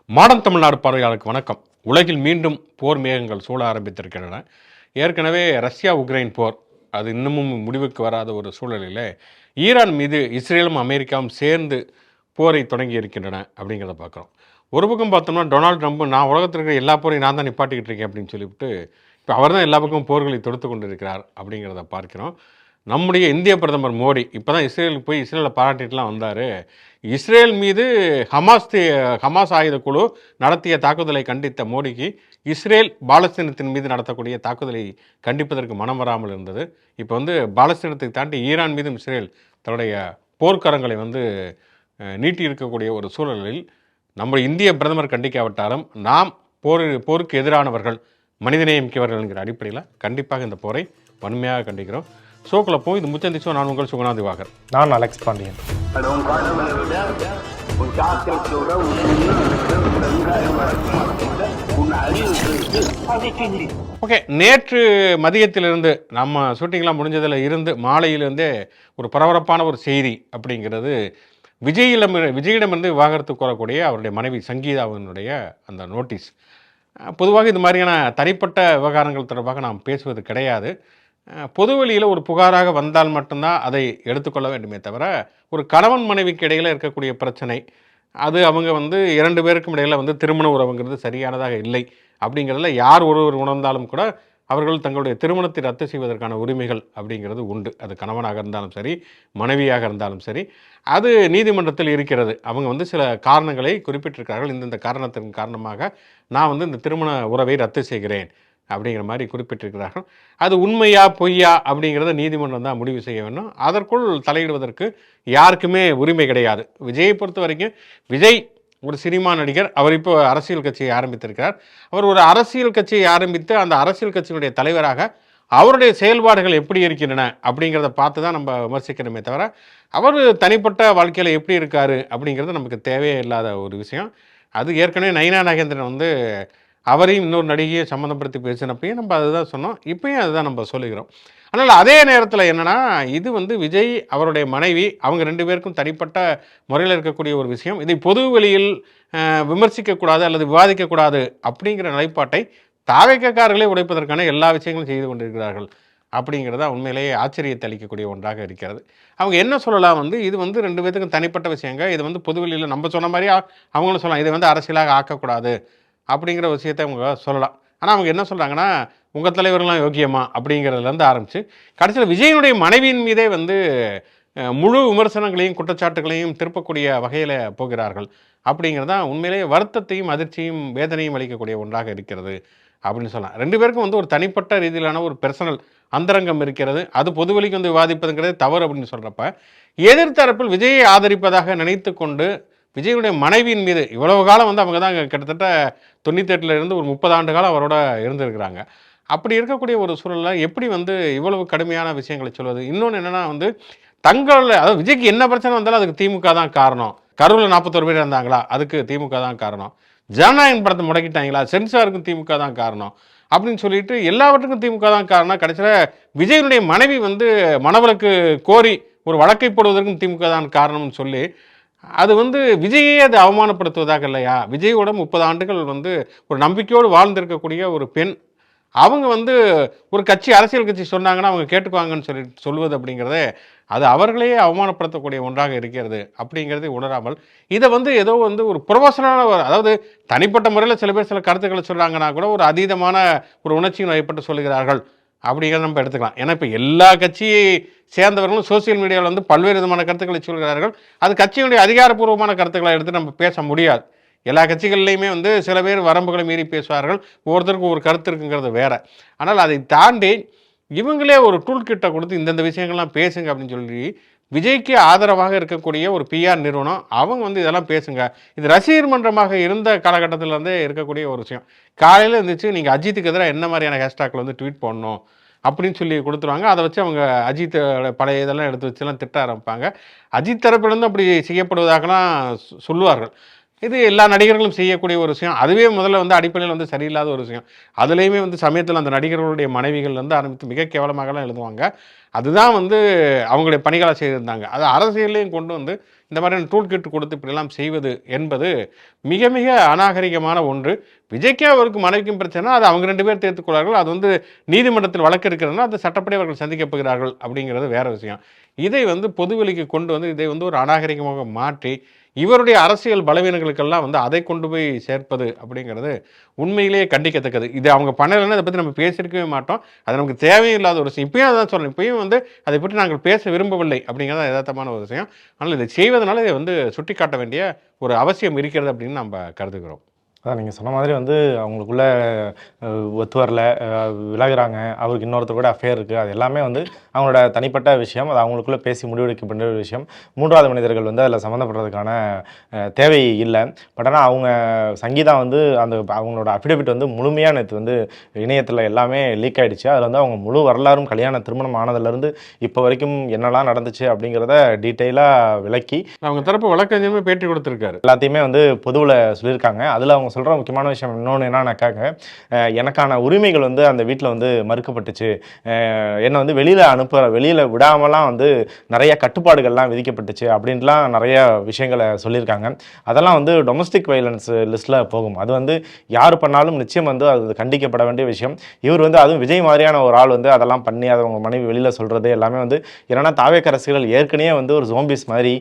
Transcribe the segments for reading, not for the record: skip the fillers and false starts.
Modern Tamil Nadu பார்வையாளருக்கு வணக்கம். உலகில் மீண்டும் போர் மேகங்கள் சூழ ஆரம்பித்திருக்கின்றன. ஏற்கனவே ரஷ்யா உக்ரைன் போர் அது இன்னமும் முடிவுக்கு வராத ஒரு சூழலில் ஈரான் மீது இஸ்ரேலும் அமெரிக்காவும் சேர்ந்து போரை தொடங்கி இருக்கின்றன அப்படிங்கிறத பார்க்குறோம். ஒரு பக்கம் பார்த்தோம்னா டொனால்டு ட்ரம்ப் நான் உலகத்தில் இருக்கிற எல்லா போரையும் நான் தான் நிப்பாட்டிக்கிட்டு இருக்கேன் அப்படின்னு சொல்லிவிட்டு இப்போ அவர் தான் எல்லா பக்கமும் போர்களை தொடுத்து கொண்டு இருக்கிறார் அப்படிங்கிறத பார்க்கிறோம். நம்முடைய இந்திய பிரதமர் மோடி இப்போ தான் இஸ்ரேலுக்கு போய் இஸ்ரேலை பாராட்டிட்டுலாம் வந்தார். இஸ்ரேல் மீது ஹமாஸ் ஆயுத குழு நடத்திய தாக்குதலை கண்டித்த மோடிக்கு இஸ்ரேல் பாலஸ்தீனத்தின் மீது நடத்தக்கூடிய தாக்குதலை கண்டிப்பதற்கு மனம் வராமல் இருந்தது. இப்போ பாலஸ்தீனத்தை தாண்டி ஈரான் மீதும் இஸ்ரேல் தன்னுடைய போர்க்கரங்களை நீட்டி இருக்கக்கூடிய ஒரு சூழலில் நம்ம இந்திய பிரதமர் கண்டிக்காவிட்டாலும் நாம் போருக்கு எதிரானவர்கள், மனிதநேயம் மிக்கவர்கள் என்கிற அடிப்படையில் கண்டிப்பாக இந்த போரை வன்மையாக கண்டிக்கிறோம். ஷோக்குள்ள போய் இது முச்சந்தி ஷோ. நான் உங்கள் சுகுணா திவாகர். நான் அலெக்ஸ் பாண்டியன். ஓகே, நேற்று மதியத்திலிருந்து நம்ம ஷூட்டிங்லாம் முடிஞ்சதில் இருந்து மாலையிலிருந்தே ஒரு பரபரப்பான ஒரு செய்தி அப்படிங்கிறது விஜயிடமிருந்து விவாகரத்து கோரக்கூடிய அவருடைய மனைவி சங்கீதாவினுடைய அந்த நோட்டீஸ். பொதுவாக இது மாதிரியான தனிப்பட்ட விவகாரங்கள் தொடர்பாக நாம் பேசுவது கிடையாது. பொதுவெளியில் ஒரு புகாராக வந்தால் மட்டும்தான் அதை எடுத்துக்கொள்ள வேண்டுமே தவிர, ஒரு கணவன் மனைவிக்கு இடையில் இருக்கக்கூடிய பிரச்சனை அது அவங்க இரண்டு பேருக்கும் இடையில் திருமண உறவுங்கிறது சரியானதாக இல்லை அப்படிங்கிறதுல யார் ஒருவர் உணர்ந்தாலும் கூட அவர்கள் தங்களுடைய திருமணத்தை ரத்து செய்வதற்கான உரிமைகள் அப்படிங்கிறது உண்டு. அது கணவனாக இருந்தாலும் சரி, மனைவியாக இருந்தாலும் சரி, அது நீதிமன்றத்தில் இருக்கிறது. அவங்க சில காரணங்களை குறிப்பிட்டிருக்கிறார்கள். இந்தந்த காரணத்தின் காரணமாக நான் இந்த திருமண உறவை ரத்து செய்கிறேன் அப்படிங்கிற மாதிரி குறிப்பிட்டிருக்கிறார்கள். அது உண்மையா பொய்யா அப்படிங்கிறத நீதிமன்றம் தான் முடிவு செய்ய வேண்டும். அதற்குள் தலையிடுவதற்கு யாருக்குமே உரிமை கிடையாது. விஜயை பொறுத்த வரைக்கும், விஜய் ஒரு சினிமா நடிகர். அவர் இப்போ அரசியல் கட்சியை ஆரம்பித்திருக்கிறார். அவர் ஒரு அரசியல் கட்சியை ஆரம்பித்து அந்த அரசியல் கட்சியினுடைய தலைவராக அவருடைய செயல்பாடுகள் எப்படி இருக்கின்றன அப்படிங்கிறத பார்த்து தான் நம்ம விமர்சிக்கணுமே தவிர, அவர் தனிப்பட்ட வாழ்க்கையில் எப்படி இருக்கார் அப்படிங்கிறது நமக்கு தேவையே இல்லாத ஒரு விஷயம். அது ஏற்கனவே நயினா நாகேந்திரன் அவரையும் இன்னொரு நடிகையை சம்மந்தப்படுத்தி பேசினப்பையும் நம்ம அதுதான் சொன்னோம். இப்பயும் அதுதான் நம்ம சொல்லுகிறோம். ஆனால் அதே நேரத்தில் என்னென்னா, இது விஜய் அவருடைய மனைவி அவங்க ரெண்டு பேருக்கும் தனிப்பட்ட முறையில் இருக்கக்கூடிய ஒரு விஷயம். இதை பொது வெளியில் விமர்சிக்கக்கூடாது அல்லது விவாதிக்கக்கூடாது அப்படிங்கிற நிலைப்பாட்டை தாவேக்காரர்களே உடைப்பதற்கான எல்லா விஷயங்களும் செய்து கொண்டிருக்கிறார்கள். அப்படிங்கிறதா உண்மையிலேயே ஆச்சரியத்தை அளிக்கக்கூடிய ஒன்றாக இருக்கிறது. அவங்க என்ன சொல்லலாம், இது ரெண்டு பேருக்கும் தனிப்பட்ட விஷயங்க. இது பொதுவெளியில் நம்ம சொன்ன மாதிரி அவங்களும் சொல்லலாம். இதை அரசியலாக ஆக்கக்கூடாது அப்படிங்கிற விஷயத்தை அவங்க சொல்லலாம். ஆனால் அவங்க என்ன சொல்கிறாங்கன்னா, உங்கள் தலைவர்கள்லாம் யோக்கியமா அப்படிங்கிறதுலேருந்து ஆரம்பித்து கடைசியில் விஜயனுடைய மனைவியின் மீதே முழு விமர்சனங்களையும் குற்றச்சாட்டுகளையும் திருப்பக்கூடிய வகையில் போகிறார்கள். அப்படிங்கிறது தான் உண்மையிலேயே வருத்தத்தையும் அதிர்ச்சியும் வேதனையும் அளிக்கக்கூடிய ஒன்றாக இருக்கிறது அப்படின்னு சொல்லலாம். ரெண்டு பேருக்கும் ஒரு தனிப்பட்ட ரீதியிலான ஒரு பெர்சனல் அந்தரங்கம் இருக்கிறது. அது பொதுவெளிக்கு விவாதிப்பதுங்கிறது தவறு அப்படின்னு சொல்கிறப்ப, எதிர்த்தரப்பில் விஜயை ஆதரிப்பதாக நினைத்து கொண்டு விஜயுடைய மனைவியின் மீது இவ்வளவு காலம் அவங்க தான் கிட்டத்தட்ட 98 இருந்து ஒரு 30 ஆண்டு காலம் அவரோட இருந்திருக்கிறாங்க. அப்படி இருக்கக்கூடிய ஒரு சூழலில் எப்படி இவ்வளவு கடுமையான விஷயங்களை சொல்வது? இன்னொன்று என்னென்னா, தங்களில் அதாவது விஜய்க்கு என்ன பிரச்சனை வந்தாலும் அதுக்கு திமுக தான் காரணம். கரூரில் 41 பேர் இருந்தாங்களா, அதுக்கு திமுக தான் காரணம். ஜனநாயகம் படத்தை முடக்கிட்டாங்களா, சென்சாருக்கும் திமுக தான் காரணம் அப்படின்னு சொல்லிட்டு எல்லாவற்றுக்கும் திமுக தான் காரணம். கடைசியில் விஜயனுடைய மனைவி மணவளுக்கு கோரி ஒரு வழக்கை போடுவதற்கும் திமுக தான் காரணம்னு சொல்லி அது விஜயை அது அவமானப்படுத்துவதாக இல்லையா? விஜயோட 30 ஆண்டுகள் ஒரு நம்பிக்கையோடு வாழ்ந்திருக்கக்கூடிய ஒரு பெண், அவங்க ஒரு கட்சி அரசியல் கட்சி சொன்னாங்கன்னா அவங்க கேட்டுக்குவாங்கன்னு சொல்வது அப்படிங்கிறதே அது அவர்களையே அவமானப்படுத்தக்கூடிய ஒன்றாக இருக்கிறது. அப்படிங்கிறதை உணராமல் இதை ஏதோ ஒரு ப்ரொஃபஷனலான அதாவது தனிப்பட்ட முறையில் சில பேர் சில கருத்துக்களை சொல்கிறாங்கன்னா கூட ஒரு அதீதமான ஒரு உணர்ச்சியின் வயப்பட்டு சொல்லுகிறார்கள் அப்படிங்கிறத நம்ம எடுத்துக்கலாம். ஏன்னா இப்போ எல்லா கட்சியை சேர்ந்தவர்களும் சோசியல் மீடியாவில் பல்வேறு விதமான கருத்துக்களை சொல்கிறார்கள். அது கட்சியினுடைய அதிகாரப்பூர்வமான கருத்துக்களை எடுத்து நம்ம பேச முடியாது. எல்லா கட்சிகள்லையுமே சில பேர் வரம்புகளை மீறி பேசுவார்கள். ஒவ்வொருத்தருக்கும் ஒரு கருத்து இருக்குங்கிறது வேற. ஆனால் அதை தாண்டி இவங்களே ஒரு டூல் கிட்ட கொடுத்து இந்தந்த விஷயங்கள்லாம் பேசுங்க அப்படின்னு சொல்லி விஜய்க்கு ஆதரவாக இருக்கக்கூடிய ஒரு பிஆர் நிறுவனம் அவங்க இதெல்லாம் பேசுங்க. இது ரசிகர் மன்றமாக இருந்த காலகட்டத்திலேருந்தே இருக்கக்கூடிய ஒரு விஷயம். காலையில் இருந்துச்சு நீங்கள் அஜித்துக்கு எதிராக என்ன மாதிரியான ஹேஷ்டாக்ல ட்வீட் பண்ணணும் அப்படின்னு சொல்லி கொடுத்துருவாங்க. அதை வச்சு அவங்க அஜித் பழைய இதெல்லாம் எடுத்து வச்சுலாம் திட்ட ஆரம்பிப்பாங்க. அஜித் தரப்பிலிருந்து அப்படி செய்யப்படுவதாகலாம் சொல்லுவார்கள். இது எல்லா நடிகர்களும் செய்யக்கூடிய ஒரு விஷயம். அதுவே முதல்ல வந்து அடிப்படையில் வந்து சரியில்லாத ஒரு விஷயம். அதுலேயுமே வந்து சமயத்தில் அந்த நடிகர்களுடைய மனைவிகள் வந்து ஆரம்பித்து மிக கேவலமாகலாம் எழுதுவாங்க. அதுதான் வந்து அவங்களுடைய பணிகளா செய்திருந்தாங்க. அது அரசியல்லையும் கொண்டு வந்து இந்த மாதிரியான டூல் கிட் கொடுத்து இப்படிலாம் செய்வது என்பது மிக மிக அநாகரிகமான ஒன்று. விஜய்க்கே அவருக்கு மனைவிக்கும் பிரச்சனை, அது அவங்க 2 பேர் தீர்த்துக்கொள்வார்கள். அது வந்து நீதிமன்றத்தில் வழக்கு இருக்கிறதுனா அது சட்டப்படி அவர்கள் சந்திக்கப் போகிறார்கள் அப்படிங்கிறது வேற விஷயம். இதை வந்து பொதுவெளிக்கு கொண்டு வந்து இதை வந்து ஒரு அநாகரிகமாக மாற்றி இவருடைய அரசியல் பலவீனங்களுக்கெல்லாம் வந்து அதை கொண்டு போய் சேர்ப்பது அப்படிங்கிறது உண்மையிலேயே கண்டிக்கத்தக்கது. இது அவங்க பண்ணலைன்னா இதை பற்றி நம்ம பேசியிருக்கவே மாட்டோம். அது நமக்கு தேவையில்லாத ஒரு விஷயம். இப்பயும் அதான் சொல்றேன். இப்பயும் வந்து அதை பற்றி நாங்கள் பேச விரும்பவில்லை அப்படிங்கிறது யதார்த்தமான ஒரு விஷயம். ஆனால் இதை செய்வதனால இதை வந்து சுட்டிக்காட்ட வேண்டிய ஒரு அவசியம் இருக்கிறது அப்படின்னு நம்ம கருதுகிறோம். அதான் நீங்கள் சொன்ன மாதிரி வந்து அவங்களுக்குள்ள ஒத்து வரல, விலகுறாங்க, அவருக்கு இன்னொருத்தர் கூட அஃபேர் இருக்குது, அது எல்லாமே வந்து அவங்களோட தனிப்பட்ட விஷயம். அது அவங்களுக்குள்ளே பேசி முடிவெடுக்கப்பட்ட ஒரு விஷயம். 3வது மனிதர்கள் வந்து அதில் சம்மந்தப்படுறதுக்கான தேவை இல்லை. பட் ஆனால் அவங்க சங்கீதா வந்து அந்த அவங்களோட அஃபிடவிட் வந்து முழுமையாக நேற்று வந்து இணையத்தில் எல்லாமே லீக் ஆகிடுச்சு. அதில் வந்து அவங்க முழு வரலாறும் கல்யாண திருமணம் ஆனதுலேருந்து இப்போ வரைக்கும் என்னெல்லாம் நடந்துச்சு அப்படிங்கிறத டீட்டெயிலாக விளக்கி அவங்க தரப்பு வழக்கறிஞருமே பேட்டி கொடுத்துருக்காரு. எல்லாத்தையுமே வந்து பொதுவில் சொல்லியிருக்காங்க. அதில் அவங்க சொல்கிற முக்கியமான விஷயம் இன்னொன்று என்னன்னாக்காங்க, எனக்கான உரிமைகள் வந்து அந்த வீட்டில் வந்து மறுக்கப்பட்டுச்சு, என்னை வந்து வெளியில் விடாமலாம் வந்து நிறைய கட்டுப்பாடுகள்லாம் விதிக்கப்பட்டுச்சு அப்படின்லாம் நிறைய விஷயங்களை சொல்லியிருக்காங்க. அதெல்லாம் வந்து டொமஸ்டிக் வைலன்ஸ் லிஸ்ட்டில் போகும். அது வந்து யார் பண்ணாலும் நிச்சயம் வந்து அது கண்டிக்கப்பட வேண்டிய விஷயம். இவர் வந்து அதுவும் விஜய் மாதிரியான ஒரு ஆள் வந்து அதெல்லாம் பண்ணி அதை அவங்க மனைவி வெளியில் சொல்கிறது எல்லாமே வந்து என்னென்னா தாவேக்க ரசிகர்கள் ஏற்கனவே வந்து ஒரு ஜோம்பிஸ் மாதிரி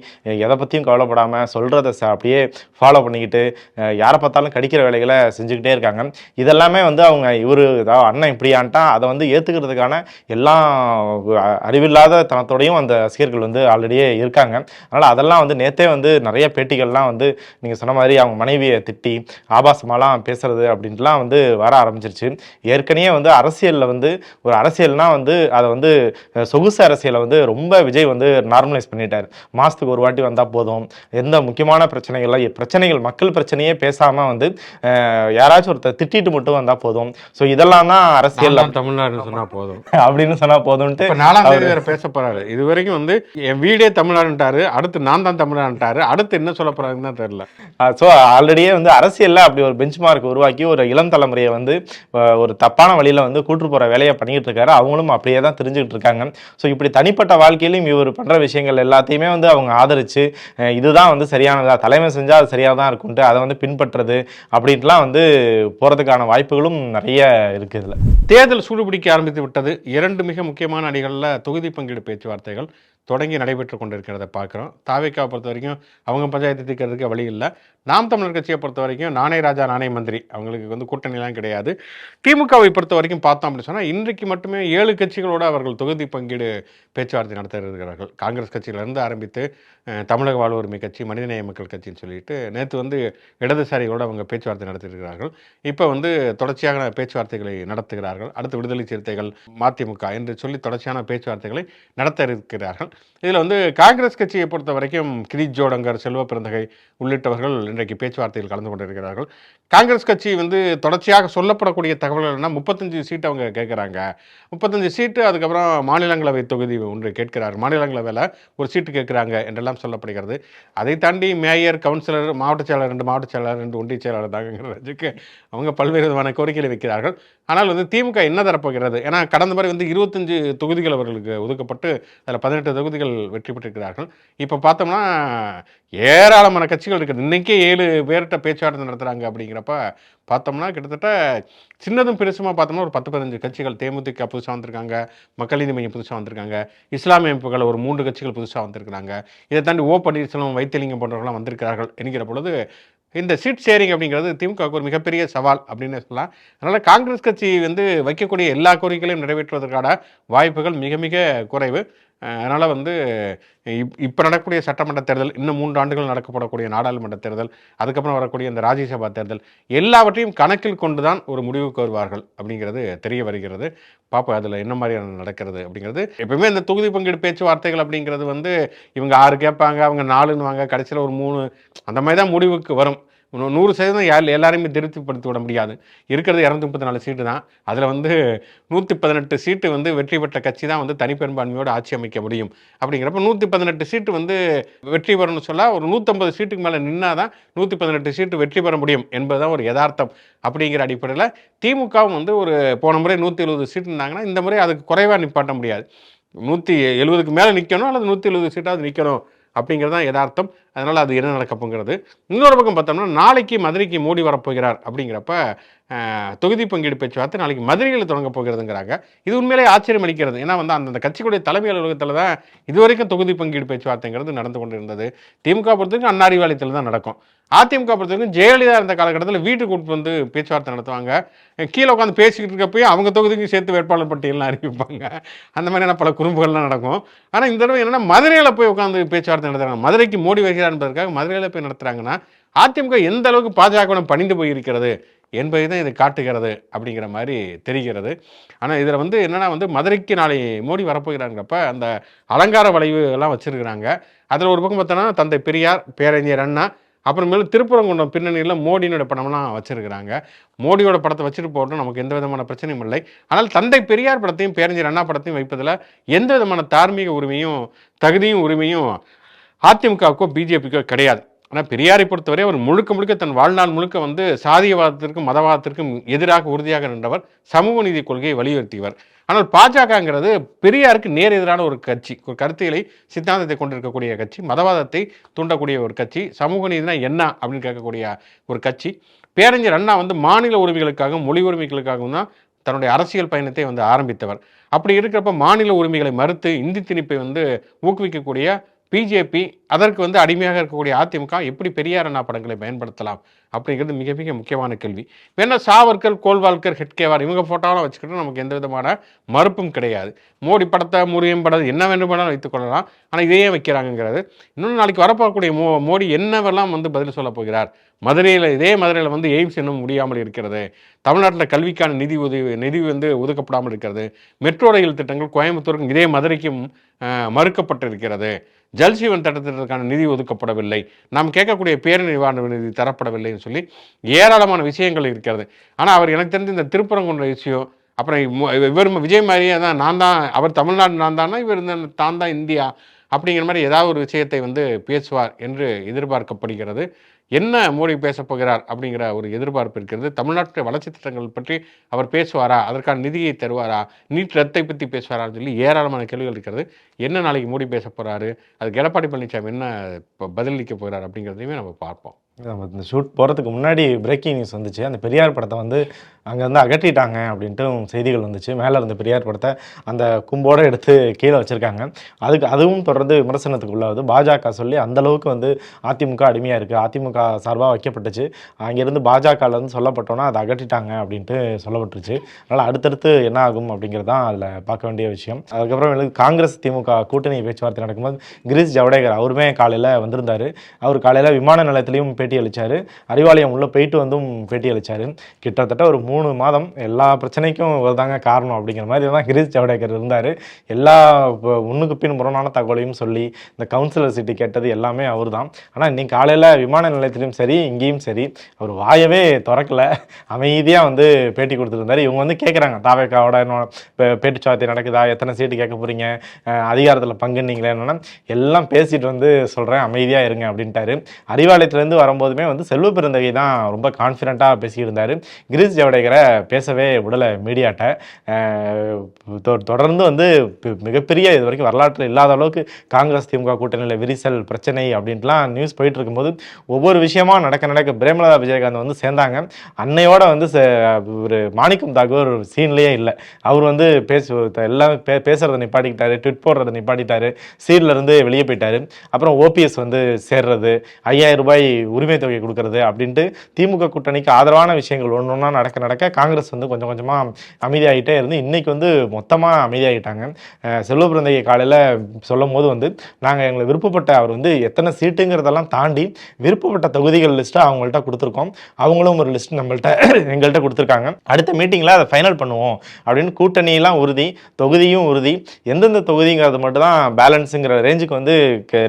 எதை பற்றியும் கவலைப்படாமல் சொல்கிறத அப்படியே ஃபாலோ பண்ணிக்கிட்டு யாரை பார்த்தாலும் கடிக்கிற வேலைகளை செஞ்சுக்கிட்டே இருக்காங்க. இதெல்லாமே வந்து அவங்க அண்ணன் இப்படியான்ட்டா அதை வந்து ஏற்றுக்கிறதுக்கான எல்லா அறிவில்லாத தனத்தோடையும் அந்த ரசிகர்கள் வந்து ஆல்ரெடியே இருக்காங்க. அதனால் அதெல்லாம் வந்து நேற்றே வந்து நிறைய பேட்டிகள்லாம் வந்து நீங்கள் சொன்ன மாதிரி அவங்க மனைவியை திட்டி ஆபாசமாலாம் பேசுறது அப்படின்ட்டுலாம் வந்து வர ஆரம்பிச்சிருச்சு. ஏற்கனவே வந்து அரசியலில் வந்து ஒரு அரசியல்னால் வந்து அதை வந்து சொகுசு அரசியலை வந்து ரொம்ப விஜய் வந்து நார்மலைஸ் பண்ணிட்டார். மாதத்துக்கு ஒரு வாட்டி வந்தால் போதும், எந்த முக்கியமான பிரச்சனைகள் மக்கள் பிரச்சனையே பேசாமல் வந்து யாராச்சும் ஒருத்தர் திட்டிட்டு மட்டும் வந்தால் போதும். ஸோ இதெல்லாம் தான் அரசியல் தமிழ்நாடுன்னு சொன்னால் போதும் அப்படின்னு சொன்னால் போதும்ட்டு 4ஆம் தேதி வேறு பேச போகிறாரு. இது வரைக்கும் வந்து என் வீடே தமிழ்நாடுன்ட்டாரு, அடுத்து நான் தான் தமிழ்நாடுன்ட்டாரு, அடுத்து என்ன சொல்ல போகிறாருன்னு தான் தெரியல. ஸோ ஆல்ரெடியே வந்து அரசியலில் அப்படி ஒரு பெஞ்ச் மார்க் உருவாக்கி ஒரு இளம் தலைமுறையை வந்து ஒரு தப்பான வழியில் வந்து கூட்டு போகிற வேலையை பண்ணிக்கிட்டு இருக்காரு. அவங்களும் அப்படியே தான் தெரிஞ்சுக்கிட்டு இருக்காங்க. ஸோ இப்படி தனிப்பட்ட வாழ்க்கையிலும் இவர் பண்ணுற விஷயங்கள் எல்லாத்தையுமே வந்து அவங்க ஆதரித்து இதுதான் வந்து சரியானதா, தலைமை செஞ்சால் அது சரியாக தான் இருக்கும்ட்டு அதை வந்து பின்பற்றுறது அப்படின்ட்டுலாம் வந்து போகிறதுக்கான வாய்ப்புகளும் நிறைய இருக்குது. இதில் தேர்தல் சூடுபிடிக்க ஆரம்பித்து விட்டது. 2 மிக முக்கியமான அணிகளில் தொகுதி பங்கீடு பேச்சுவார்த்தைகள் தொடங்கி நடைபெற்று கொண்டிருக்கிறத பார்க்குறோம். தாவேக்காவை பொறுத்த வரைக்கும் அவங்க பஞ்சாயத்து தீர்க்கிறதுக்கு வழி இல்லை. நாம் தமிழர் கட்சியை பொறுத்த வரைக்கும் நானே ராஜா நானே மந்திரி, அவங்களுக்கு வந்து கூட்டணிலாம் கிடையாது. திமுகவை பொறுத்த வரைக்கும் பார்த்தோம் அப்படின்னு சொன்னால் இன்றைக்கு மட்டுமே 7 கட்சிகளோடு அவர்கள் தொகுதி பங்கீடு பேச்சுவார்த்தை நடத்த இருக்கிறார்கள். காங்கிரஸ் கட்சியிலேருந்து ஆரம்பித்து தமிழக வாழ்வுரிமை கட்சி, மனிதநேய மக்கள் கட்சின்னு சொல்லிட்டு நேற்று வந்து இடதுசாரிகளோடு அவங்க பேச்சுவார்த்தை நடத்தியிருக்கிறார்கள். இப்போ வந்து தொடர்ச்சியான பேச்சுவார்த்தைகளை நடத்துகிறார்கள். அடுத்து விடுதலை சிறுத்தைகள், மதிமுக என்று சொல்லி தொடர்ச்சியான பேச்சுவார்த்தைகளை நடத்த இருக்கிறார்கள். இதில் வந்து காங்கிரஸ் கட்சியை பொறுத்த வரைக்கும் கிரீஷ் ஜோடங்கர், செல்வ பிறந்தகை உள்ளிட்டவர்கள் இன்றைக்கு பேச்சுவார்த்தையில் கலந்து கொண்டிருக்கிறார்கள். காங்கிரஸ் கட்சி வந்து தொடர்ச்சியாக சொல்லப்படக்கூடிய தகவல்கள் என்ன, 35 சீட்டு அவங்க கேட்குறாங்க. 35 சீட்டு, அதுக்கப்புறம் மாநிலங்களவை தொகுதி ஒன்று கேட்கிறார், மாநிலங்களவையில் ஒரு சீட்டு கேட்குறாங்க என்றெல்லாம் சொல்லப்படுகிறது. அதை தாண்டி மேயர், கவுன்சிலர், மாவட்ட செயலாளர் 2 மாவட்ட செயலாளர் 2 ஒன்றிய செயலாளர் தாங்கிறதுக்கு அவங்க பல்வேறு விதமான கோரிக்கைகளை வைக்கிறார்கள். ஆனால் வந்து திமுக என்ன தரப்போகிறது? ஏன்னா கடந்த முறை வந்து 25 தொகுதிகள் அவர்களுக்கு ஒதுக்கப்பட்டு அதில் 18 தொகுதிகள் வெற்றி பெற்றிருக்கிறார்கள். இப்போ பார்த்தோம்னா ஏராளமான கட்சிகள் இருக்குது. இன்றைக்கே 7 பேர்கிட்ட பேச்சுவார்த்தை நடத்துகிறாங்க. அப்படிங்கிறப்ப பார்த்தோம்னா கிட்டத்தட்ட சின்னதும் பெருசுமா பார்த்தோம்னா ஒரு 10-15 கட்சிகள். தேமுதிக புதுசாக வந்திருக்காங்க, மக்கள் நீதி மையம் புதுசாக வந்திருக்காங்க, இஸ்லாமிய அமைப்புகள் ஒரு 3 கட்சிகள் புதுசாக வந்திருக்கிறாங்க. இதை தாண்டி பன்னீர்செல்வம், வைத்திலிங்கம் போன்றவர்களாம் வந்திருக்கிறார்கள் என்கிற பொழுது இந்த சீட் ஷேரிங் அப்படிங்கிறது திமுகவுக்கு ஒரு மிகப்பெரிய சவால் அப்படின்னு சொல்லலாம். அதனால் காங்கிரஸ் கட்சி வந்து வைக்கக்கூடிய எல்லா கோரிக்கைகளையும் நிறைவேற்றுவதற்கான வாய்ப்புகள் மிக மிக குறைவு. அதனால் வந்து இப்போ நடக்கக்கூடிய சட்டமன்ற தேர்தல், இன்னும் 3 ஆண்டுகள் நடக்கப்படக்கூடிய நாடாளுமன்ற தேர்தல், அதுக்கப்புறம் வரக்கூடிய இந்த ராஜ்யசபா தேர்தல் எல்லாவற்றையும் கணக்கில் கொண்டு தான் ஒரு முடிவுக்கு வருவார்கள் அப்படிங்கிறது தெரிய வருகிறது. பார்ப்போம் அதில் என்ன மாதிரியான நடக்கிறது அப்படிங்கிறது. எப்பவுமே இந்த தொகுதி பங்கீடு பேச்சுவார்த்தைகள் அப்படிங்கிறது வந்து இவங்க 6 கேட்பாங்க, அவங்க 4ன்னுவாங்க, கடைசியில் ஒரு 3 அந்த மாதிரி தான் முடிவுக்கு வரும். 100% எல்லாரையுமே திருப்திப்படுத்தி விட முடியாது. இருக்கிறது 234 சீட்டு தான். அதில் வந்து 118 சீட்டு வந்து வெற்றி பெற்ற கட்சி தான் வந்து தனிப்பெரும்பான்மையோடு ஆட்சி அமைக்க முடியும். அப்படிங்கிறப்ப 118 சீட்டு வந்து வெற்றி பெறணும்னு சொல்ல ஒரு 150 சீட்டுக்கு மேலே நின்னா தான் 118 சீட்டு வெற்றி பெற முடியும் என்பதுதான் ஒரு யதார்த்தம். அப்படிங்கிற அடிப்படையில் திமுகவும் வந்து ஒரு போன முறை 170 சீட்டு இருந்தாங்கன்னா இந்த முறை அதுக்கு குறைவாக நிப்பாட்ட முடியாது. 170க்கு மேலே நிற்கணும் அல்லது 170 சீட்டாவது நிற்கணும் அப்படிங்கிறது தான் யதார்த்தம். அதனால் அது என்ன நடக்கப்போங்கிறது. இன்னொரு பக்கம் பார்த்தோம்னா நாளைக்கு மதுரைக்கு மோடி வரப்போகிறார் அப்படிங்கிறப்ப தொகுதி பங்கீடு பேச்சுவார்த்தை நாளைக்கு மதுரையில் தொடங்க போகிறதுங்கிறாங்க. இது உண்மையிலேயே ஆச்சரியம் அளிக்கிறது. ஏன்னா வந்து அந்த கட்சிக்குடைய தலைமை அலுவலகத்தில் தான் இதுவரைக்கும் தொகுதி பங்கீடு பேச்சுவார்த்தைங்கிறது நடந்து கொண்டு இருந்தது. திமுக பொறுத்தவரைக்கும் அண்ணா அறிவாலயத்தில் தான் நடக்கும். அதிமுக பொறுத்தவரைக்கும் ஜெயலலிதா இருந்த காலகட்டத்தில் வீட்டுக்கு கூப்பிட்டு வந்து பேச்சுவார்த்தை நடத்துவாங்க. கீழே உட்காந்து பேசிக்கிட்டு இருக்கப்பயே அவங்க தொகுதிக்கு சேர்த்து வேட்பாளர் பட்டியலாம் அறிவிப்பாங்க. அந்த மாதிரியான பல குறும்புகள்லாம் நடக்கும். ஆனால் இந்த தடவை என்னென்னா மதுரையில் போய் உட்காந்து பேச்சுவார்த்தை நடத்துகிறாங்க. மதுரைக்கு மோடி வருகிறார் என்பதற்காக மதுரையில் போய் நடத்துகிறாங்கன்னா அதிமுக எந்த அளவுக்கு பாஜகவுடன் பணிந்து போயிருக்கிறது என்பதை தான் இது காட்டுகிறது அப்படிங்கிற மாதிரி தெரிகிறது. ஆனால் இதில் வந்து என்னென்னா வந்து மதுரைக்கு நாளை மோடி வரப்போகிறாங்கிறப்ப அந்த அலங்கார வளைவு எல்லாம் வச்சுருக்கிறாங்க. அதில் ஒரு பக்கம் பார்த்தோன்னா தந்தை பெரியார், பேரறிஞர் அண்ணா, அப்புறமேலும் திருப்பரங்குன்றம் பின்னணியில் மோடியினோட படம்லாம் வச்சுருக்கிறாங்க. மோடியோட படத்தை வச்சுட்டு போகட்டும், நமக்கு எந்த விதமான பிரச்சனையும் இல்லை. ஆனால் தந்தை பெரியார் படத்தையும் பேரறிஞர் அண்ணா படத்தையும் வைப்பதில் எந்த விதமான தார்மீக உரிமையும் தகுதியும் உரிமையும் அதிமுகவுக்கோ பிஜேபிக்கோ கிடையாது. ஆனால் பெரியாரை பொறுத்தவரை அவர் முழுக்க தன் வாழ்நாள் முழுக்க வந்து சாதியவாதத்திற்கும் மதவாதத்திற்கும் எதிராக உறுதியாக நின்றவர், சமூக நீதி கொள்கையை வலியுறுத்தியவர். ஆனால் பாஜகங்கிறது பெரியாருக்கு நேர் எதிரான ஒரு கட்சி, ஒரு கருத்தியலை சித்தாந்தத்தை கொண்டிருக்கக்கூடிய கட்சி, மதவாதத்தை தூண்டக்கூடிய ஒரு கட்சி, சமூக நீதினா என்ன அப்படின்னு கேட்கக்கூடிய ஒரு கட்சி. பேரறிஞர் அண்ணா வந்து மாநில உரிமைகளுக்காகவும் மொழி உரிமைகளுக்காகவும் தான் தன்னுடைய அரசியல் பயணத்தை வந்து ஆரம்பித்தவர். அப்படி இருக்கிறப்ப மாநில உரிமைகளை மறுத்து இந்தி திணிப்பை வந்து ஊக்குவிக்கக்கூடிய பிஜேபி, அதற்கு வந்து அடிமையாக இருக்கக்கூடிய அதிமுக எப்படி பெரியார் அண்ணா படங்களை பயன்படுத்தலாம் அப்படிங்கிறது மிக மிக முக்கியமான கேள்வி. வேணா சாவர்கர், கோல்வால்கர், ஹெட்கேவார் இவங்க ஃபோட்டோலாம் வச்சுக்கிட்டு நமக்கு எந்த விதமான மறுப்பும் கிடையாது. மோடி படத்தை, முருகன் படம் என்ன வேண்டுமானாலும் வைத்துக் கொள்ளலாம். ஆனால் இதையே வைக்கிறாங்கிறது. இன்னொன்று நாளைக்கு வரப்போகக்கூடிய மோடி என்னவெல்லாம் வந்து பதில் சொல்ல போகிறார். இதே மதுரையில் வந்து எய்ம்ஸ் இன்னும் முடியாமல் இருக்கிறது. தமிழ்நாட்டில் கல்விக்கான நிதி வந்து ஒதுக்கப்படாமல் இருக்கிறது. மெட்ரோ ரயில் திட்டங்கள் கோயம்புத்தூருக்கும் இதே மதுரைக்கும் மறுக்கப்பட்டிருக்கிறது. ஜல்ஜீவன் திட்டத்திற்கான நிதி ஒதுக்கப்படவில்லை. நாம் கேட்கக்கூடிய பேரிடர் நிவாரண நிதி தரப்படவில்லைன்னு சொல்லி ஏராளமான விஷயங்கள் இருக்கிறது. ஆனால் அவர் எனக்கு தெரிஞ்ச இந்த திருப்பரங்குன்ற விஷயம், அப்புறம் இவர் விஜய் மாதிரியே தான் நான் தான் அவர் தமிழ்நாடு நான் தானா இவர் தான் தான் இந்தியா அப்படிங்கிற மாதிரி ஏதாவது ஒரு விஷயத்தை வந்து பேசுவார் என்று எதிர்பார்க்கப்படுகிறது. என்ன மோடி பேசப் போகிறார் அப்படிங்கிற ஒரு எதிர்பார்ப்பு இருக்கிறது. தமிழ்நாட்டு வளர்ச்சி திட்டங்கள் பற்றி அவர் பேசுவாரா, அதற்கான நிதியை தருவாரா, நீட் ரத்தை பற்றி பேசுவாரான்னு சொல்லி ஏராளமான கேள்விகள் இருக்கிறது. என்ன நாளைக்கு மோடி பேச போகிறாரு, அதுக்கு எடப்பாடி பழனிசாமி என்ன பதிலளிக்க போகிறார் அப்படிங்கிறதையுமே நம்ம பார்ப்போம். நம்ம இந்த ஷூட் போகிறதுக்கு முன்னாடி பிரேக்கிங் நியூஸ் வந்துச்சு. அந்த பெரியார் படத்தை வந்து அங்கேருந்து அகற்றிட்டாங்க அப்படின்ட்டு செய்திகள் வந்துச்சு. மேலே இருந்த பெரியார் படத்தை அந்த கும்போடு எடுத்து கீழே வச்சுருக்காங்க. அதுவும் தொடர்ந்து விமர்சனத்துக்கு உள்ளாகுது. பாஜக சொல்லி அந்தளவுக்கு வந்து அதிமுக அடிமையாக இருக்குது, அதிமுக சார்பாக வைக்கப்பட்டுச்சு. அங்கேருந்து பாஜகலேருந்து சொல்லப்பட்டோன்னா அதை அகற்றிட்டாங்க அப்படின்ட்டு சொல்லப்பட்டுருச்சு. அதனால் அடுத்தடுத்து என்ன ஆகும் அப்படிங்கிறது தான் அதில் பார்க்க வேண்டிய விஷயம். அதுக்கப்புறம் காங்கிரஸ் திமுக கூட்டணி பேச்சுவார்த்தை நடக்கும்போது கிரீஷ் ஜவடேகர் அவருமே காலையில் வந்திருந்தார். அவர் காலையில் விமான நிலையத்திலையும் பேட்டி அளித்தார். அறிவாலயம் உள்ளே போயிட்டு வந்தும் பேட்டி அளித்தார். கிட்டத்தட்ட ஒரு 3 மாதம் எல்லா பிரச்சனைக்கும் இவர் தாங்க காரணம் அப்படிங்கிற மாதிரி தான் கிரீஷ் ஜவடேகர் இருந்தார். எல்லா முன்னுக்கு பின் முரணான தகவலையும் சொல்லி இந்த கவுன்சிலர் சீட்டு கேட்டது எல்லாமே அவர் தான். ஆனால் இன்னைக்கு காலையில் விமான நிலையத்திலையும் சரி இங்கேயும் சரி அவர் வாயவே திறக்கலை, அமைதியாக வந்து பேட்டி கொடுத்துருந்தார். இவங்க வந்து கேட்குறாங்க, தாவேக்காவோட பேச்சுவார்த்தை நடக்குதா, எத்தனை சீட்டு கேட்க போகிறீங்க, அதிகாரத்தில் பங்குன்னீங்களே, என்னன்னா எல்லாம் பேசிட்டு வந்து சொல்கிறேன் அமைதியாக இருங்க அப்படின்ட்டாரு. அறிவாலயத்துலேருந்து வரும்போதுமே வந்து செல்வ பெருந்தகை தான் ரொம்ப கான்ஃபிடென்ட்டாக பேசிக்கிட்டு இருந்தார். கிரீஷ் ஜவடேகரை பேசவே விடலை மீடியாட்ட. தொடர்ந்து வந்து மிகப்பெரிய இது வரைக்கும் வரலாற்றில் இல்லாத அளவுக்கு காங்கிரஸ் திமுக கூட்டணியில் விரிசல் பிரச்சனை அப்படின்ட்டுலாம் நியூஸ் போயிட்டு இருக்கும்போது ஒவ்வொரு விஷயமா நடக்க பிரேமலதா விஜயகாந்த் வந்து சேர்ந்தாங்க. அன்னையோட வந்து ஒரு மாணிக்கம் தாக்கூர் ஒரு சீன்லேயே இல்லை. அவர் வந்து எல்லாம் பேசுறதை நிப்பாட்டிக்கிட்டாரு, ட்விட் போடுறதை நிப்பாட்டிட்டாரு, சீட்லேருந்து வெளியே போயிட்டாரு. அப்புறம் ஓபிஎஸ் வந்து சேர்றது, 5000 ரூபாய் உரிமை தொகை கொடுக்கறது அப்படின்ட்டு திமுக கூட்டணிக்கு ஆதரவான விஷயங்கள் ஒன்று ஒன்றா நடக்க காங்கிரஸ் வந்து கொஞ்சம் கொஞ்சமாக அமைதியாகிட்டே இருந்து இன்னைக்கு வந்து மொத்தமாக அமைதியாகிட்டாங்க. செல்வ பிறந்தகை காலையில் சொல்லும் போது வந்து நாங்கள் எங்களை விருப்பப்பட்ட அவர் வந்து எத்தனை சீட்டுங்கிறதெல்லாம் தாண்டி விருப்பப்பட்ட சம்பந்தப்பட்ட தொகுதிகள் லிஸ்ட்டை அவங்கள்ட்ட கொடுத்துருக்கோம். அவங்களும் ஒரு லிஸ்ட் எங்கள்கிட்ட கொடுத்துருக்காங்க. அடுத்த மீட்டிங்கில் அதை ஃபைனல் பண்ணுவோம் அப்படின்னு கூட்டணியெல்லாம் உறுதி, தொகுதியும் உறுதி. எந்தெந்த தொகுதிங்கிறது மட்டும் தான் பேலன்ஸுங்கிற ரேஞ்சுக்கு வந்து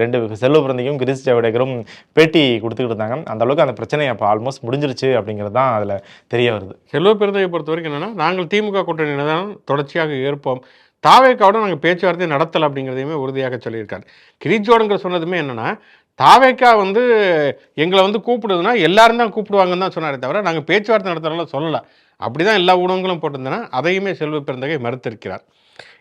2 செல்வ பிறந்தையும் கிரீஷ் ஜவடேகரும் பேட்டி கொடுத்துக்கிட்டு இருந்தாங்க. அந்த அளவுக்கு அந்த பிரச்சனை அப்போ ஆல்மோஸ்ட் முடிஞ்சிருச்சு அப்படிங்கிறது தான் அதில் தெரிய வருது. செல்வ பிறந்தவை பொறுத்த வரைக்கும் என்னென்னா, நாங்கள் திமுக கூட்டணியில் தான் தொடர்ச்சியாக ஏற்போம், தாவேக்காவோட நாங்கள் பேச்சுவார்த்தை நடத்தலை அப்படிங்கிறதையுமே உறுதியாக சொல்லியிருக்காரு. கிரீச்சோடுங்கிற சொன்னதுமே என்னென்னா, தாவேக்கா வந்து எங்களை வந்து கூப்பிடுதுன்னா எல்லாரும் தான் கூப்பிடுவாங்கன்னு தான் சொன்னாரே தவிர நாங்கள் பேச்சுவார்த்தை நடத்துறதுலாம் சொல்லலை. அப்படி தான் எல்லா ஊடகங்களும் போட்டிருந்தேன்னா அதையுமே செல்வ பிறந்தகை மறுத்திருக்கிறார்.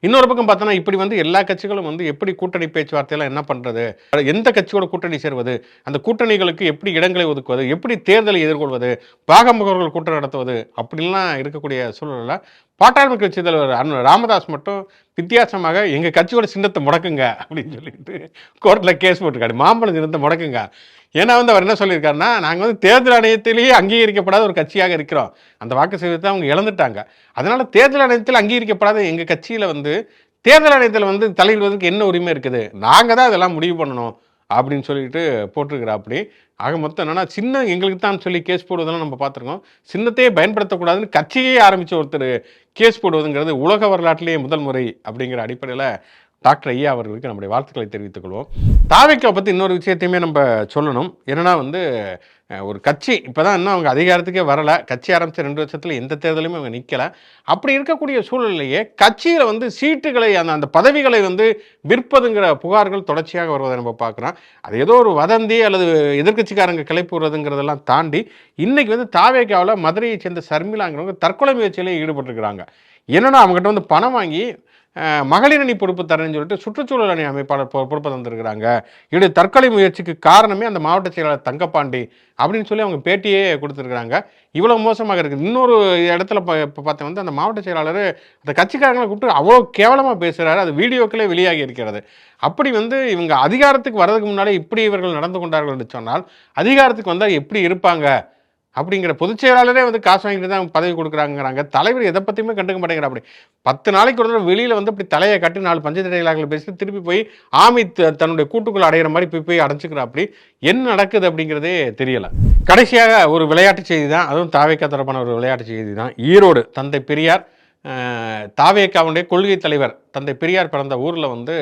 இன்னொரு பக்கம் பார்த்தோன்னா, இப்படி வந்து எல்லா கட்சிகளும் வந்து எப்படி கூட்டணி பேச்சுவார்த்தையெல்லாம் என்ன பண்ணுறது, எந்த கட்சியோட கூட்டணி சேர்வது, அந்த கூட்டணிகளுக்கு எப்படி இடங்களை ஒதுக்குவது, எப்படி தேர்தலை எதிர்கொள்வது, பாகமுகர்கள் கூட்டம் நடத்துவது, அப்படின்லாம் இருக்கக்கூடிய சூழலில் பாட்டாளி கட்சி தலைவர் ராமதாஸ் மட்டும் வித்தியாசமாக எங்கள் கட்சியோட சின்னத்தை முடக்குங்க அப்படின்னு சொல்லிட்டு கோர்ட்டில் கேஸ் போட்டிருக்காரு. மாம்பழம் சின்னத்தை முடக்குங்க. ஏன்னா வந்து அவர் என்ன சொல்லியிருக்காருன்னா, நாங்கள் வந்து தேர்தல் ஆணையத்திலேயே அங்கீகரிக்கப்படாத ஒரு கட்சியாக இருக்கிறோம், அந்த வாக்கு சதவீதத்தை அவங்க இழந்துட்டாங்க, அதனால் தேர்தல் ஆணையத்தில் அங்கீகரிக்கப்படாத எங்கள் கட்சியில் வந்து தேர்தல் ஆணையத்தில் வந்து தலையிடுவதற்கு என்ன உரிமை இருக்குது, நாங்கள் தான் இதெல்லாம் முடிவு பண்ணணும் அப்படின்னு சொல்லிட்டு போட்டிருக்கிறா. அப்படி ஆக மொத்தம் என்னன்னா, சின்னம் எங்களுக்கு தான் சொல்லி கேஸ் போடுவதெல்லாம் நம்ம பார்த்துருக்கோம். சின்னத்தையே பயன்படுத்தக்கூடாதுன்னு கட்சியே ஆரம்பித்த ஒருத்தர் கேஸ் போடுவதுங்கிறது உலக வரலாற்றிலேயே முதல் முறை அப்படிங்கிற அடிப்படையில் டாக்டர் ஐயா அவர்களுக்கு நம்முடைய வாழ்த்துக்களை தெரிவித்துக் கொள்வோம். தாவேக்காவை பற்றி இன்னொரு விஷயத்தையுமே நம்ம சொல்லணும். என்னன்னா வந்து ஒரு கட்சி இப்போ தான் இன்னும் அவங்க அதிகாரத்துக்கே வரலை, கட்சி ஆரம்பித்த 2 வருஷத்தில் எந்த தேர்தலையுமே அவங்க நிற்கலை. அப்படி இருக்கக்கூடிய சூழ்நிலையே கட்சியில் வந்து சீட்டுகளை அந்த பதவிகளை வந்து விற்பதுங்கிற புகார்கள் தொடர்ச்சியாக வருவதை நம்ம பார்க்குறோம். அது ஏதோ ஒரு வதந்தி அல்லது எதிர்கட்சிக்காரங்க கிளப்புறதுங்கிறதெல்லாம் தாண்டி இன்றைக்கி வந்து தாவேக்காவில் மதுரையை சேர்ந்த சர்மிளாங்கிறவங்க தற்கொலை முயற்சியிலே ஈடுபட்டிருக்கிறாங்க. என்னென்னா, அவங்ககிட்ட வந்து பணம் வாங்கி மகளிர் அணி பொறுப்பு தரேன்னு சொல்லிட்டு சுற்றுச்சூழல் அணி அமைப்பாளர் பொறுப்பை தந்திருக்கிறாங்க. இவருடைய தற்கொலை முயற்சிக்கு காரணமே அந்த மாவட்ட செயலாளர் தங்கப்பாண்டி அப்படின்னு சொல்லி அவங்க பேட்டியே கொடுத்துருக்குறாங்க. இவ்வளோ மோசமாக இருக்குது. இன்னொரு இடத்துல இப்போ பார்த்தா வந்து அந்த மாவட்ட செயலாளர் அந்த கட்சிக்காரங்களை கூப்பிட்டு அவ்வளோ கேவலமாக பேசுகிறாரு. அது வீடியோக்களே வெளியாகி இருக்கிறது. அப்படி வந்து இவங்க அதிகாரத்துக்கு வர்றதுக்கு முன்னாலே இப்படி இவர்கள் நடந்து கொண்டார்கள் என்று சொன்னால் அதிகாரத்துக்கு வந்தால் எப்படி இருப்பாங்க அப்படிங்கிற பொதுச் செயலாளரே வந்து காசு வாங்கிட்டு தான் பதவி கொடுக்குறாங்கிறாங்க. தலைவர் எதை பற்றியுமே கண்டுக்க மாட்டேங்கிறா. அப்படி 10 நாளைக்கு ஒரு தடவை வெளியில் வந்து அப்படி தலையை கட்டி 4 பஞ்சாயத்து செயலாளர்கள் பேசிட்டு திருப்பி போய் ஆமி தன்னுடைய கூட்டுக்குள்ள அடைகிற மாதிரி போய் அடைச்சிக்கிறா. அப்படி என்ன நடக்குது அப்படிங்கிறதே தெரியலை. கடைசியாக ஒரு விளையாட்டு செய்தி தான், அதுவும் தாவேக்கா தொடர்பான ஒரு விளையாட்டு செய்தி தான். ஈரோடு தந்தை பெரியார் தாவேக்காவுடைய கொள்கை தலைவர் தந்தை பெரியார் பிறந்த ஊரில் வந்து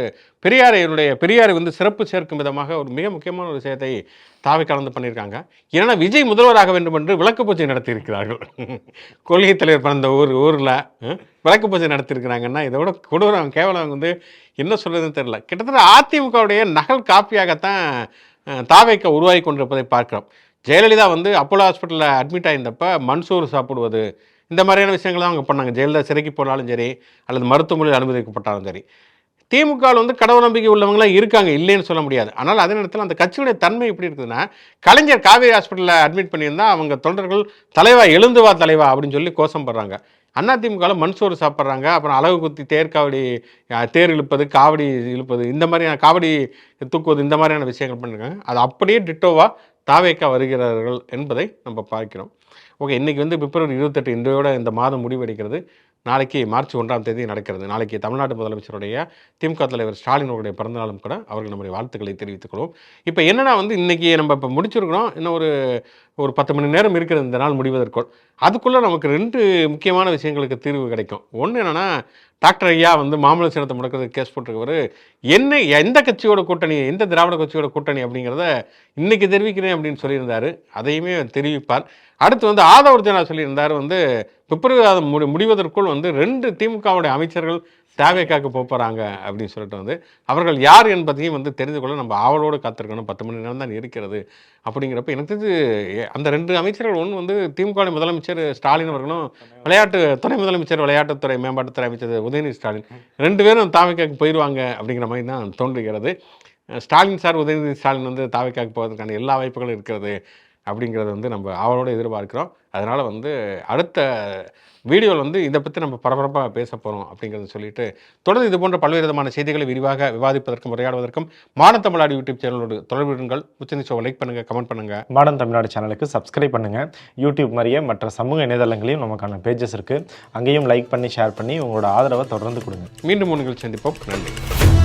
பெரியாரை வந்து சிறப்பு சேர்க்கும் விதமாக ஒரு மிக முக்கியமான ஒரு விஷயத்தை தாவேக்கா வந்து பண்ணியிருக்காங்க. ஏன்னா விஜய் முதல்வராக வேண்டும் என்று விளக்கு பூஜை நடத்தியிருக்கிறார்கள். கொள்கை தலைவர் பிறந்த ஊரில் விளக்கு பூஜை நடத்தியிருக்கிறாங்கன்னா இதோட கொடூரம் கேவலம் வந்து என்ன சொல்கிறதுன்னு தெரியல. கிட்டத்தட்ட அதிமுகவுடைய நகல் காப்பியாகத்தான் தாவேக்கா உருவாகி கொண்டிருப்பதை பார்க்குறோம். ஜெயலலிதா வந்து அப்போலோ ஹாஸ்பிட்டலில் அட்மிட் ஆயிருந்தப்போ மண்சோறு சாப்பிடுவது இந்த மாதிரியான விஷயங்கள் தான் அவங்க பண்ணாங்க. ஜெயலலிதா சிறைக்கு போனாலும் சரி அல்லது மருத்துவமனையில் அனுமதிக்கப்பட்டாலும் சரி. திமுகவில் வந்து கடவுள் நம்பிக்கை உள்ளவங்களாம் இருக்காங்க, இல்லைன்னு சொல்ல முடியாது. ஆனால் அதே நேரத்தில் அந்த கட்சியுடைய தன்மை எப்படி இருக்குதுன்னா, கலைஞர் காவேரி ஹாஸ்பிட்டலில் அட்மிட் பண்ணியிருந்தால் அவங்க தொண்டர்கள் தலைவா எழுந்து வா தலைவா அப்படின்னு சொல்லி கோஷம் படுறாங்க. அதிமுகவில் மண்சோறு சாப்பிட்றாங்க, அப்புறம் அலகு குத்தி தேர் இழுப்பது, காவடி இழுப்பது, இந்த மாதிரியான காவடி தூக்குவது, இந்த மாதிரியான விஷயங்கள் பண்ணியிருக்காங்க. அது அப்படியே டிட்டோவா தாவேக்கா வருகிறார்கள் என்பதை நம்ம பார்க்கிறோம். ஓகே, இன்றைக்கி வந்து பிப்ரவரி 28 இன்றையோட இந்த மாதம் முடிவடைகிறது. நாளைக்கு மார்ச் 1ஆம் தேதி நடக்கிறது. நாளைக்கு தமிழ்நாட்டு முதலமைச்சருடைய திமுக தலைவர் ஸ்டாலினுடைய பிறந்தநாளும் கூட அவர்கள் நம்முடைய வாழ்த்துக்களை தெரிவித்துக்கிறோம். இப்போ என்னென்னா வந்து இன்றைக்கி நம்ம இப்போ முடிச்சிருக்கிறோம், இன்னும் ஒரு 10 மணி நேரம் இருக்கிறது இந்த நாள் முடிவதற்குள். அதுக்குள்ளே நமக்கு 2 முக்கியமான விஷயங்களுக்கு தீர்வு கிடைக்கும். ஒன்று என்னென்னா, டாக்டர் ஐயா வந்து மாம்பழ சின்னத்தை முடக்கிறதுக்கு கேஸ் போட்டிருக்கவர் எந்த கட்சியோட கூட்டணி, எந்த திராவிட கட்சியோட கூட்டணி அப்படிங்கிறத இன்றைக்கி தெரிவிக்கிறேன் அப்படின்னு சொல்லியிருந்தார். அதையுமே தெரிவிப்பார். அடுத்து வந்து ஆதவர்ஜனா சொல்லியிருந்தார் வந்து பிப்ரவரி முடிவதற்குள் வந்து 2 திமுகவுடைய அமைச்சர்கள் தாவேக்காக்கு போகிறாங்க அப்படின்னு சொல்லிட்டு வந்து அவர்கள் யார் என்பதையும் வந்து தெரிந்து கொள்ள நம்ம ஆவலோடு காத்திருக்கணும். 10 மணி நேரம் தான் இருக்கிறது. அப்படிங்கிறப்ப எனக்கு தெரிஞ்சு அந்த 2 அமைச்சர்கள், ஒன்று வந்து திமுக முதலமைச்சர் ஸ்டாலின் அவர்களும் துணை முதலமைச்சர் விளையாட்டுத்துறை மேம்பாட்டுத்துறை அமைச்சர் உதயநிதி ஸ்டாலின் 2 பேரும் தாவேக்காக்கு போயிடுவாங்க அப்படிங்கிற மாதிரி தான் தோன்றுகிறது. ஸ்டாலின் சார் உதயநிதி ஸ்டாலின் வந்து தாவேக்காக்கு போவதற்கான எல்லா வாய்ப்புகளும் இருக்கிறது அப்படிங்கிறத வந்து நம்ம அவளோடு எதிர்பார்க்கிறோம். அதனால் வந்து அடுத்த வீடியோவில் வந்து இதை பற்றி நம்ம பரபரப்பாக பேச போகிறோம் அப்படிங்கிறத சொல்லிட்டு தொடர்ந்து இது போன்ற பல்வேறு விதமான செய்திகளை விரிவாக விவாதிப்பதற்கும் உரையாடுவதற்கும் மாடர்ன் தமிழ்நாடு யூடியூப் சேனலோடு தொடர்புகள். உச்சநீதி ஷோவை லைக் பண்ணுங்கள், கமெண்ட் பண்ணுங்கள். மாடர்ன் தமிழ்நாடு சேனலுக்கு சப்ஸ்கிரைப் பண்ணுங்கள். யூடியூப் மாதிரியே மற்ற சமூக இணையதளங்களையும் நமக்கான பேஜஸ் இருக்குது, அங்கேயும் லைக் பண்ணி ஷேர் பண்ணி உங்களோட ஆதரவை தொடர்ந்து கொடுங்க. மீண்டும் நிகழ்ச்சி சந்திப்போம். நன்றி.